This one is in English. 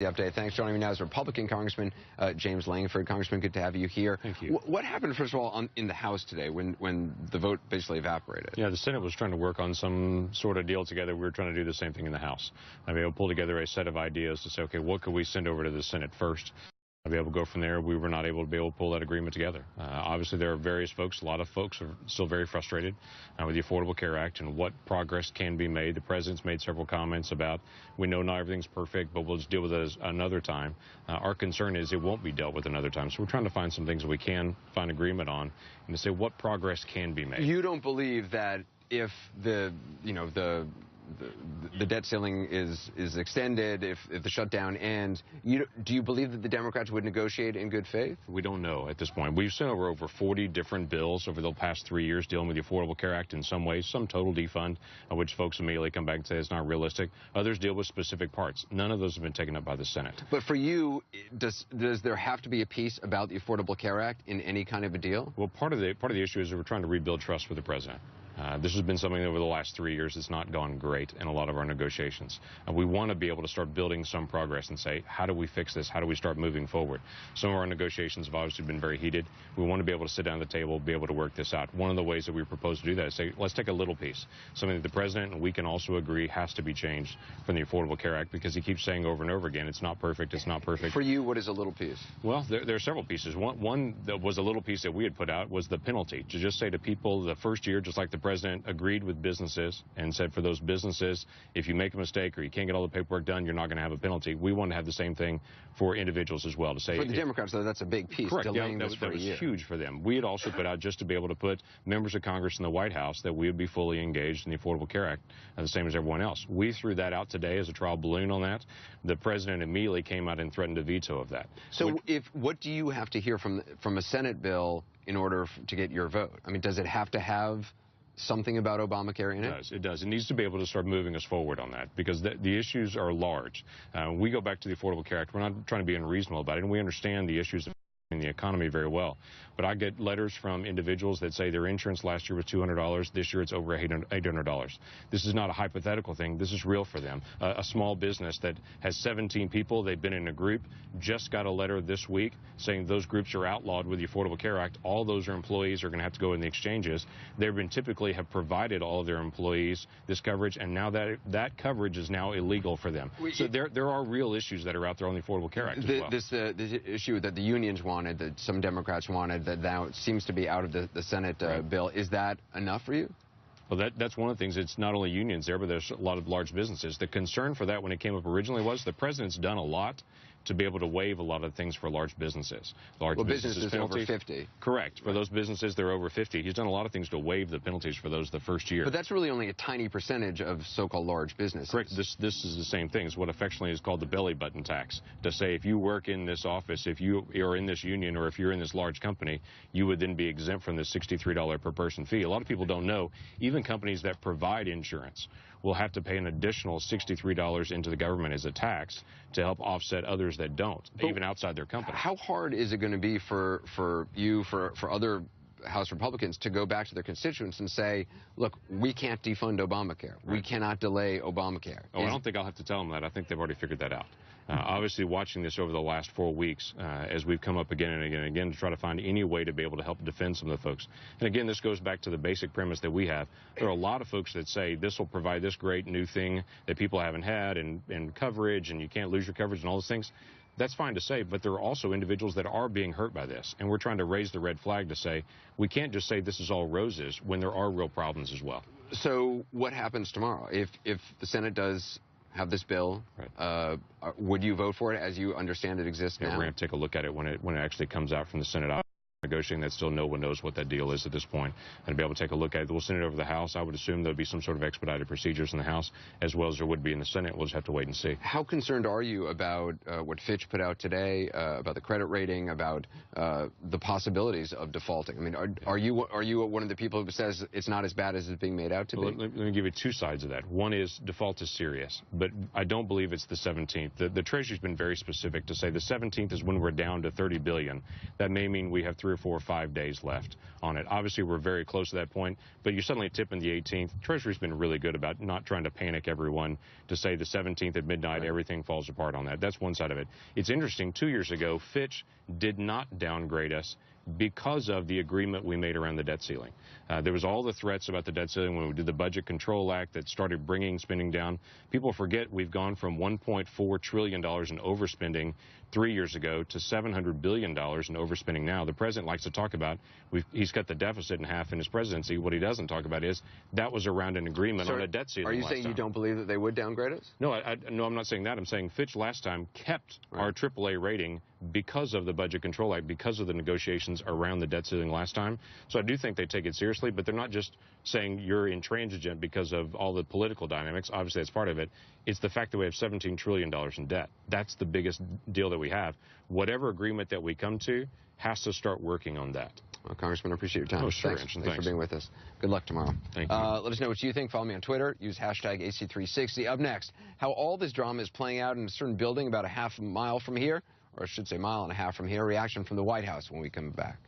The update. Thanks for joining me now as Republican Congressman James Lankford. Congressman, good to have you here. Thank you. What happened, first of all, in the House today when the vote basically evaporated? Yeah, the Senate was trying to work on some sort of deal together. We were trying to do the same thing in the House. I mean, we'll pull together a set of ideas to say, okay, what could we send over to the Senate first? I'll be able to go from there. We were not able to pull that agreement together. Obviously, there are various folks. A lot of folks are still very frustrated with the Affordable Care Act and what progress can be made. The president's made several comments about, we know not everything's perfect, but we'll just deal with it another time. Our concern is it won't be dealt with another time. So we're trying to find some things that we can find agreement on and to say what progress can be made. You don't believe that if the debt ceiling is extended, if the shutdown ends, do you believe that the Democrats would negotiate in good faith? We don't know at this point. We've sent over 40 different bills over the past 3 years dealing with the Affordable Care Act in some ways, some total defund, which folks immediately come back and say it's not realistic. Others deal with specific parts. None of those have been taken up by the Senate. But for you, does there have to be a piece about the Affordable Care Act in any kind of a deal? Well, part of the issue is that we're trying to rebuild trust with the president. This has been something over the last 3 years that's not gone great in a lot of our negotiations. We want to be able to start building some progress and say, how do we fix this? How do we start moving forward? Some of our negotiations have obviously been very heated. We want to be able to sit down at the table, be able to work this out. One of the ways that we propose to do that is say, let's take a little piece, something that the president and we can also agree has to be changed from the Affordable Care Act, because he keeps saying over and over again, it's not perfect, it's not perfect. For you, what is a little piece? Well, there are several pieces. One that was a little piece that we had put out was the penalty, to just say to people the first year, just like the president agreed with businesses and said for those businesses, if you make a mistake or you can't get all the paperwork done, you're not going to have a penalty. We want to have the same thing for individuals as well. To say for the Democrats, though, that's a big piece. Correct. Delaying that was huge for them. We had also put out, just to be able to put members of Congress in the White House, that we would be fully engaged in the Affordable Care Act, the same as everyone else. We threw that out today as a trial balloon on that. The president immediately came out and threatened a veto of that. So what do you have to hear from a Senate bill in order to get your vote? I mean, does it have to have something about Obamacare in it? It does. It needs to be able to start moving us forward on that, because the issues are large. We go back to the Affordable Care Act. We're not trying to be unreasonable about it, and we understand the issues in the economy very well. But I get letters from individuals that say their insurance last year was $200. This year it's over $800. This is not a hypothetical thing. This is real for them. A small business that has 17 people, they've been in a group, just got a letter this week saying those groups are outlawed with the Affordable Care Act. All those employees are going to have to go in the exchanges. They've been typically have provided all of their employees this coverage, and now that coverage is now illegal for them. So there are real issues that are out there on the Affordable Care Act as well. This issue that the unions wanted, that some Democrats wanted, that now seems to be out of the Senate bill. Is that enough for you? Well, that's one of the things. It's not only unions there, but there's a lot of large businesses. The concern for that when it came up originally was the president's done a lot to be able to waive a lot of things for large businesses. Businesses over 50. Correct. For those businesses, they're over 50. He's done a lot of things to waive the penalties for those the first year. But that's really only a tiny percentage of so-called large businesses. Correct. This is the same thing. It's what affectionately is called the belly button tax. To say if you work in this office, if you are in this union, or if you're in this large company, you would then be exempt from the $63 per person fee. A lot of people don't know, even companies that provide insurance will have to pay an additional $63 into the government as a tax to help offset others that don't, even outside their company. How hard is it going to be for other House Republicans to go back to their constituents and say, look, we can't defund Obamacare. Right. We cannot delay Obamacare. I don't think I'll have to tell them that. I think they've already figured that out. Obviously, watching this over the last 4 weeks, as we've come up again and again and again to try to find any way to be able to help defend some of the folks. And again, this goes back to the basic premise that we have. There are a lot of folks that say this will provide this great new thing that people haven't had, and coverage, and you can't lose your coverage and all those things. That's fine to say, but there are also individuals that are being hurt by this, and we're trying to raise the red flag to say we can't just say this is all roses when there are real problems as well. So what happens tomorrow if the Senate does have this bill? Right. Would you vote for it as you understand it exists now? We're going to take a look at it when it actually comes out from the Senate. Negotiating that, still no one knows what that deal is at this point, and to be able to take a look at it. We'll send it over to the House. I would assume there'll be some sort of expedited procedures in the House as well as there would be in the Senate. We'll just have to wait and see. How concerned are you about what Fitch put out today, about the credit rating, about the possibilities of defaulting? I mean, are you one of the people who says it's not as bad as it's being made out to be? Let me give you two sides of that. One is default is serious, but I don't believe it's the 17th. The Treasury's been very specific to say the 17th is when we're down to $30 billion. That may mean we have 3 or 4 or 5 days left on it. Obviously, we're very close to that point, but you suddenly tip in the 18th. Treasury's been really good about not trying to panic everyone to say the 17th at midnight, everything falls apart on that. That's one side of it. It's interesting, 2 years ago, Fitch did not downgrade us because of the agreement we made around the debt ceiling. There was all the threats about the debt ceiling when we did the Budget Control Act that started bringing spending down. People forget we've gone from $1.4 trillion in overspending 3 years ago to $700 billion in overspending now. The president likes to talk about he's cut the deficit in half in his presidency. What he doesn't talk about is that was around an agreement on a debt ceiling. Are you saying you don't believe that they would downgrade us? No, no, I'm not saying that. I'm saying Fitch last time kept our AAA rating because of the Budget Control Act, because of the negotiations around the debt ceiling last time. So I do think they take it seriously, but they're not just saying you're intransigent because of all the political dynamics. Obviously, that's part of it. It's the fact that we have $17 trillion in debt. That's the biggest deal that we have. Whatever agreement that we come to has to start working on that. Well, Congressman, I appreciate your time. Oh, sure. Thanks for being with us. Good luck tomorrow. Thank you. Let us know what you think. Follow me on Twitter. Use hashtag AC360. Up next, how all this drama is playing out in a certain building about a half mile from here, or I should say mile and a half from here. Reaction from the White House when we come back.